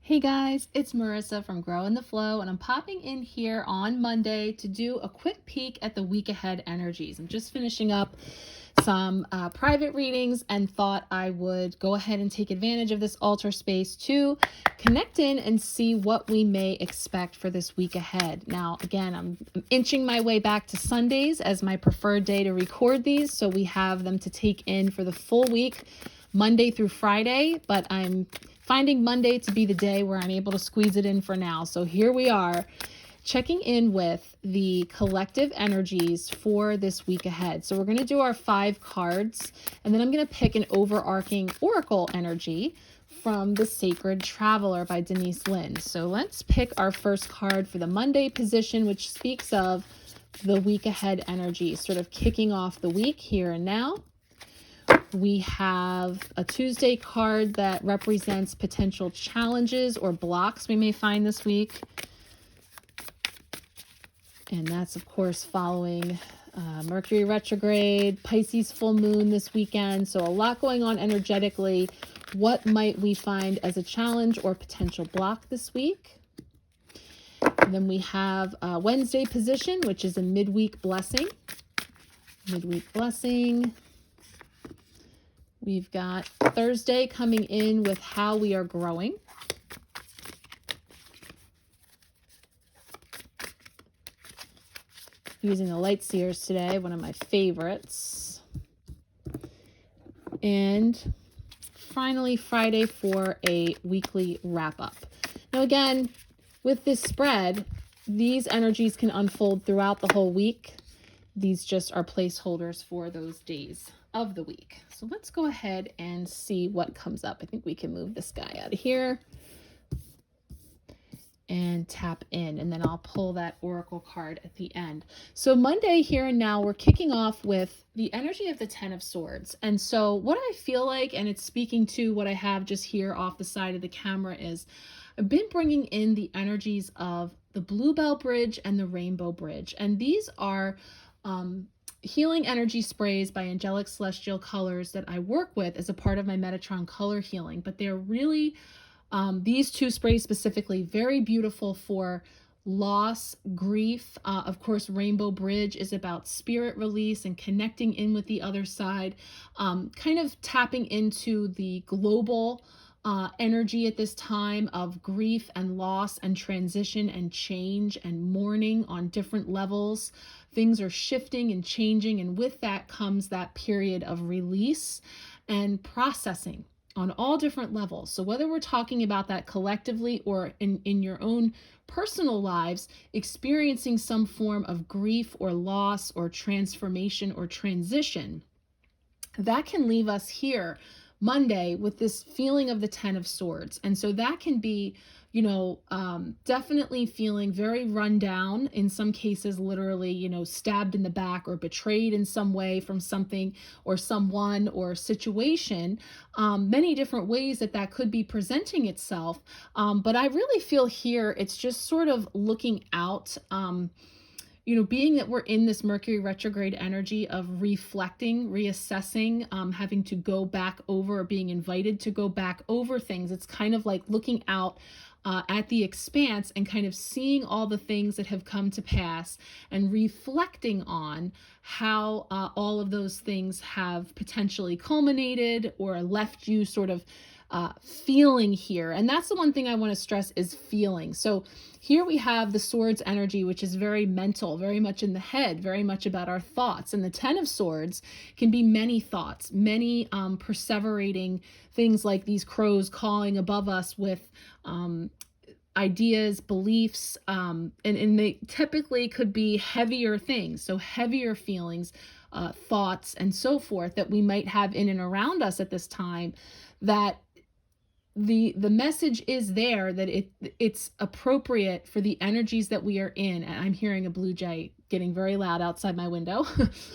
Hey guys, it's Marissa from Grow in the Flow, and I'm popping in here on Monday to do a quick peek at the week ahead energies. I'm just finishing up some private readings and thought I would go ahead and take advantage of this altar space to connect in and see what we may expect for this week ahead. Now, again, I'm inching my way back to Sundays as my preferred day to record these, so we have them to take in for the full week, Monday through Friday, but I'm finding Monday to be the day where I'm able to squeeze it in for now. So here we are, checking in with the collective energies for this week ahead. So we're going to do our 5 cards, and then I'm going to pick an overarching oracle energy from The Sacred Traveler by Denise Linn. So let's pick our first card for the Monday position, which speaks of the week ahead energy, sort of kicking off the week here and now. We have a Tuesday card that represents potential challenges or blocks we may find this week. And that's, of course, following Mercury retrograde, Pisces full moon this weekend. So a lot going on energetically. What might we find as a challenge or potential block this week? And then we have Wednesday position, which is a midweek blessing. Midweek blessing. We've got Thursday coming in with how we are growing. Using the light seers today, one of my favorites. And finally, Friday for a weekly wrap-up. Now again, with this spread, these energies can unfold throughout the whole week. These just are placeholders for those days of the week. So let's go ahead and see what comes up. I think we can move this guy out of here and tap in, and then I'll pull that oracle card at the end. So Monday here and now, we're kicking off with the energy of the 10 of Swords. And so what I feel like, and it's speaking to what I have just here off the side of the camera, is I've been bringing in the energies of the Bluebell Bridge and the Rainbow Bridge. And these are healing energy sprays by Angelic Celestial Colors that I work with as a part of my Metatron color healing. But they're really, these 2 sprays specifically, very beautiful for loss, grief. Of course, Rainbow Bridge is about spirit release and connecting in with the other side, kind of tapping into the global energy at this time of grief and loss and transition and change and mourning on different levels. Things are shifting and changing, and with that comes that period of release and processing on all different levels. So whether we're talking about that collectively or in your own personal lives, experiencing some form of grief or loss or transformation or transition, that can leave us here Monday with this feeling of the 10 of Swords. And so that can be, definitely feeling very run down, in some cases literally, stabbed in the back or betrayed in some way from something or someone or situation. Many different ways that could be presenting itself. But I really feel here it's just sort of looking out, being that we're in this Mercury retrograde energy of reflecting, reassessing, having to go back over, or being invited to go back over things. It's kind of like looking out at the expanse and kind of seeing all the things that have come to pass and reflecting on how all of those things have potentially culminated or left you sort of feeling here. And that's the one thing I want to stress, is feeling. So here we have the Swords energy, which is very mental, very much in the head, very much about our thoughts. And the 10 of Swords can be many thoughts, many perseverating things, like these crows calling above us with ideas, beliefs, and they typically could be heavier things. So heavier feelings, thoughts, and so forth that we might have in and around us at this time, that the message is there that it's appropriate for the energies that we are in. And I'm hearing a blue jay getting very loud outside my window,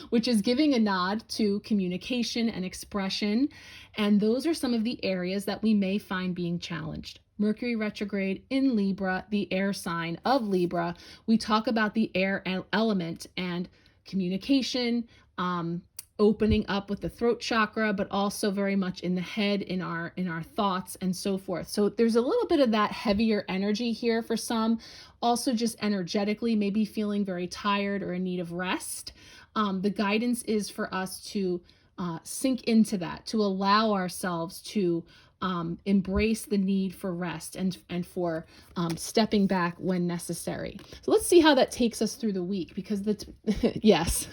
which is giving a nod to communication and expression. And those are some of the areas that we may find being challenged. Mercury retrograde in Libra, the air sign of Libra. We talk about the air element and communication, opening up with the throat chakra, but also very much in the head, in our thoughts and so forth. So there's a little bit of that heavier energy here for some. Also just energetically, maybe feeling very tired or in need of rest. The guidance is for us to sink into that, to allow ourselves to embrace the need for rest and for stepping back when necessary. So let's see how that takes us through the week, because yes,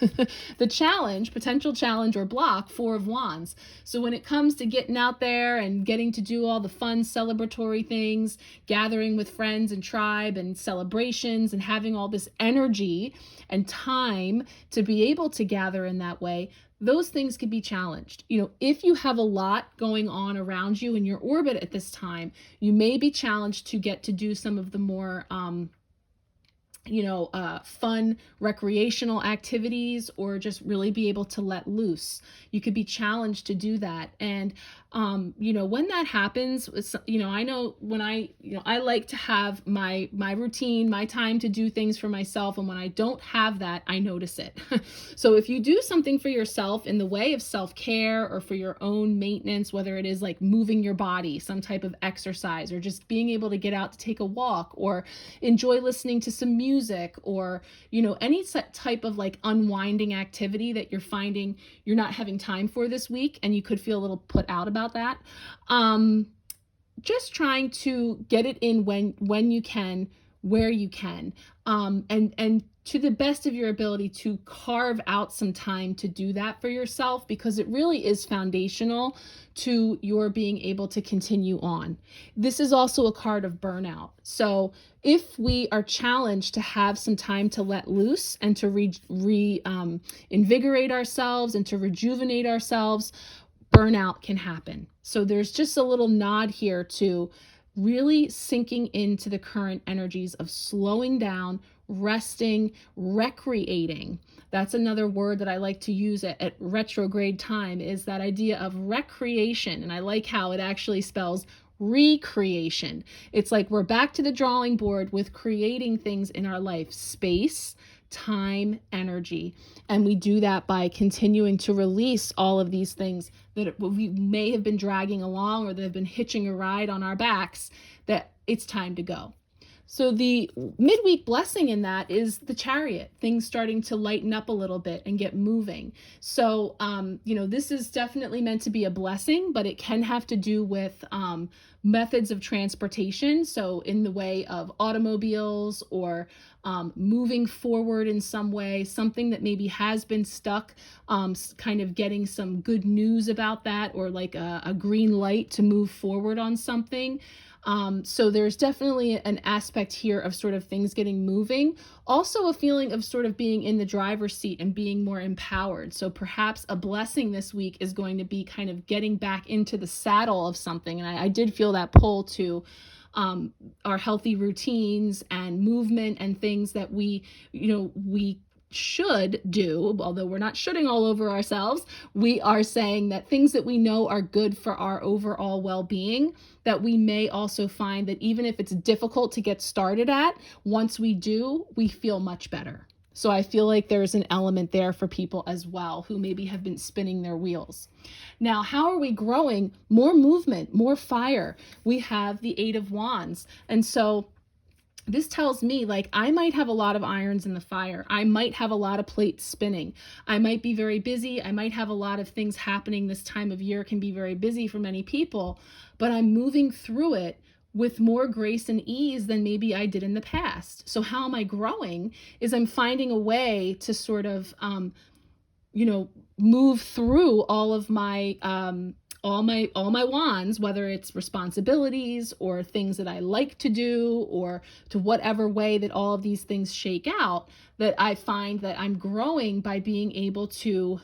the challenge, potential challenge or block, 4 of Wands. So when it comes to getting out there and getting to do all the fun celebratory things, gathering with friends and tribe and celebrations and having all this energy and time to be able to gather in that way, those things can be challenged. If you have a lot going on around you in your orbit at this time, you may be challenged to get to do some of the more fun recreational activities, or just really be able to let loose. You could be challenged to do that. And, when that happens, I know when I like to have my routine, my time to do things for myself. And when I don't have that, I notice it. So if you do something for yourself in the way of self-care or for your own maintenance, whether it is like moving your body, some type of exercise, or just being able to get out to take a walk, or enjoy listening to some music, or, any type of like unwinding activity that you're finding you're not having time for this week, and you could feel a little put out about that. Just trying to get it in when you can, where you can, and to the best of your ability to carve out some time to do that for yourself, because it really is foundational to your being able to continue on. This is also a card of burnout. So if we are challenged to have some time to let loose and to invigorate ourselves and to rejuvenate ourselves, burnout can happen. So there's just a little nod here to really sinking into the current energies of slowing down, resting, recreating. That's another word that I like to use at retrograde time, is that idea of recreation. And I like how it actually spells recreation. It's like we're back to the drawing board with creating things in our life, space, time, energy. And we do that by continuing to release all of these things that we may have been dragging along, or that have been hitching a ride on our backs, that it's time to go. So the midweek blessing in that is the Chariot, things starting to lighten up a little bit and get moving. So, this is definitely meant to be a blessing, but it can have to do with methods of transportation. So in the way of automobiles, or moving forward in some way, something that maybe has been stuck, kind of getting some good news about that, or like a green light to move forward on something. So there's definitely an aspect here of sort of things getting moving. Also a feeling of sort of being in the driver's seat and being more empowered. So perhaps a blessing this week is going to be kind of getting back into the saddle of something. And I did feel that pull to our healthy routines and movement and things that we should do, although we're not shoulding all over ourselves. We are saying that things that we know are good for our overall well-being, that we may also find that even if it's difficult to get started at, once we do, we feel much better. So I feel like there's an element there for people as well who maybe have been spinning their wheels. Now, how are we growing? More movement, more fire. We have the 8 of Wands. And so this tells me, like, I might have a lot of irons in the fire. I might have a lot of plates spinning. I might be very busy. I might have a lot of things happening. This time of year can be very busy for many people, but I'm moving through it with more grace and ease than maybe I did in the past. So how am I growing? Is I'm finding a way to sort of, move through all of my, all my wands, whether it's responsibilities or things that I like to do, or to whatever way that all of these things shake out, that I find that I'm growing by being able to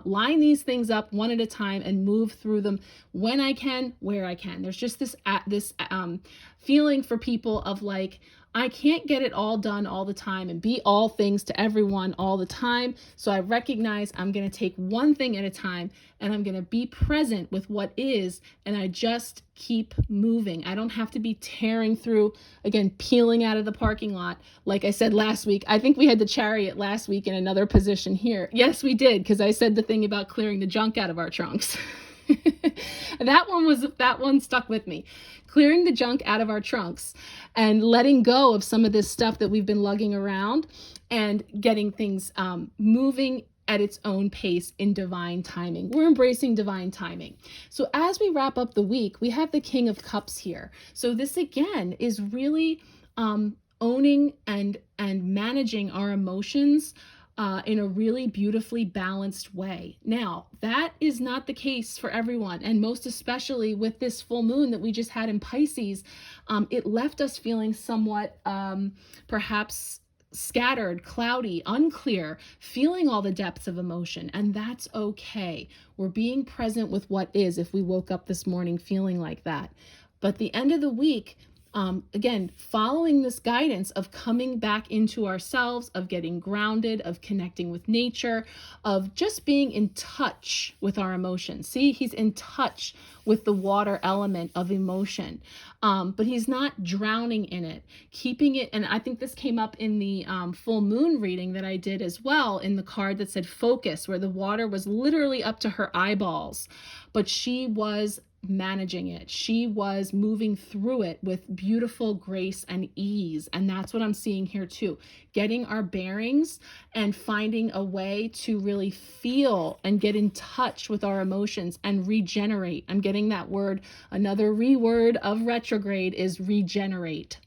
line these things up one at a time and move through them when I can, where I can. There's just this feeling for people of like, I can't get it all done all the time and be all things to everyone all the time. So I recognize I'm going to take one thing at a time, and I'm going to be present with what is, and I just keep moving. I don't have to be tearing through, again, peeling out of the parking lot. Like I said last week, I think we had the chariot last week in another position here. Yes, we did, because I said the thing about clearing the junk out of our trunks. That one stuck with me. Clearing the junk out of our trunks and letting go of some of this stuff that we've been lugging around, and getting things moving at its own pace in divine timing. We're embracing divine timing. So as we wrap up the week, we have the King of Cups here. So this again is really owning and managing our emotions in a really beautifully balanced way. Now, that is not the case for everyone, and most especially with this full moon that we just had in Pisces, it left us feeling somewhat perhaps scattered, cloudy, unclear, feeling all the depths of emotion, and that's okay. We're being present with what is if we woke up this morning feeling like that. But the end of the week, again, following this guidance of coming back into ourselves, of getting grounded, of connecting with nature, of just being in touch with our emotions. See, he's in touch with the water element of emotion, but he's not drowning in it, keeping it. And I think this came up in the full moon reading that I did as well, in the card that said focus, where the water was literally up to her eyeballs, but she was managing it. She was moving through it with beautiful grace and ease. And that's what I'm seeing here too. Getting our bearings and finding a way to really feel and get in touch with our emotions and regenerate. I'm getting that word. Another re-word of retrograde is regenerate.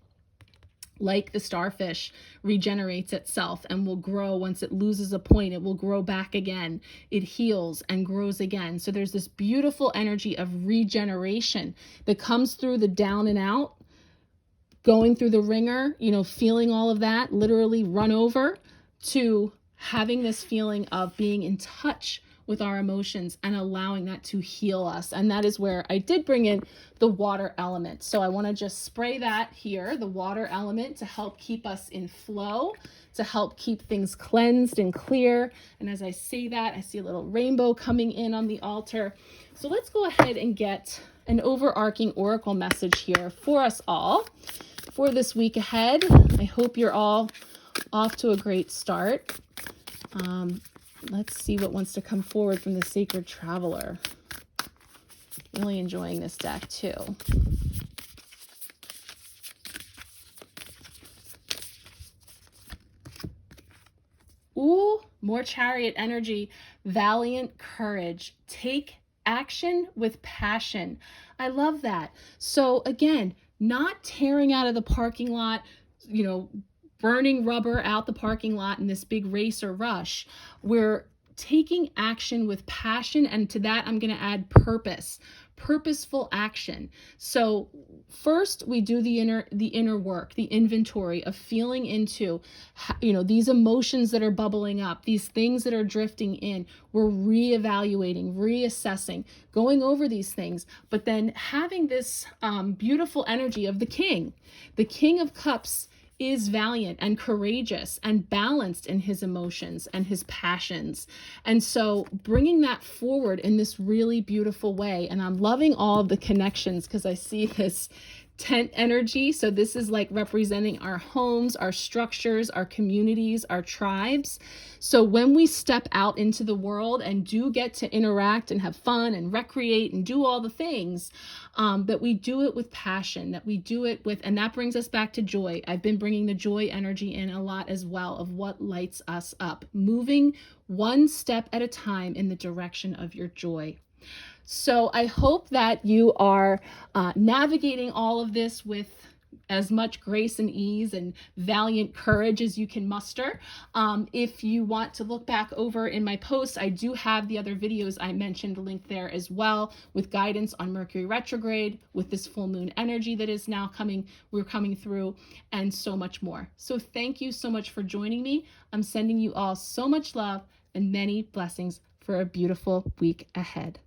Like the starfish regenerates itself and will grow. Once it loses a point, it will grow back again. It heals and grows again. So there's this beautiful energy of regeneration that comes through the down and out, going through the ringer, feeling all of that, literally run over, to having this feeling of being in touch with our emotions and allowing that to heal us. And that is where I did bring in the water element. So I want to just spray that here, the water element, to help keep us in flow, to help keep things cleansed and clear. And as I say that, I see a little rainbow coming in on the altar. So let's go ahead and get an overarching oracle message here for us all for this week ahead. I hope you're all off to a great start. Let's see what wants to come forward from the Sacred Traveler. Really enjoying this deck too. Ooh, more Chariot energy. Valiant courage. Take action with passion. I love that. So again, not tearing out of the parking lot, burning rubber out the parking lot in this big race or rush. We're taking action with passion, and to that I'm going to add purposeful action. So first we do the inner work, the inventory of feeling into, these emotions that are bubbling up, these things that are drifting in. We're reevaluating, reassessing, going over these things, but then having this beautiful energy of the King of Cups is valiant and courageous and balanced in his emotions and his passions. And so bringing that forward in this really beautiful way. And I'm loving all of the connections because I see this tent energy. So this is like representing our homes, our structures, our communities, our tribes. So when we step out into the world and do get to interact and have fun and recreate and do all the things, that we do it with passion, that we do it with, and that brings us back to joy. I've been bringing the joy energy in a lot as well, of what lights us up, moving one step at a time in the direction of your joy. So I hope that you are navigating all of this with as much grace and ease and valiant courage as you can muster. If you want to look back over in my posts, I do have the other videos I mentioned linked there as well, with guidance on Mercury retrograde, with this full moon energy that is now we're coming through, and so much more. So thank you so much for joining me. I'm sending you all so much love and many blessings for a beautiful week ahead.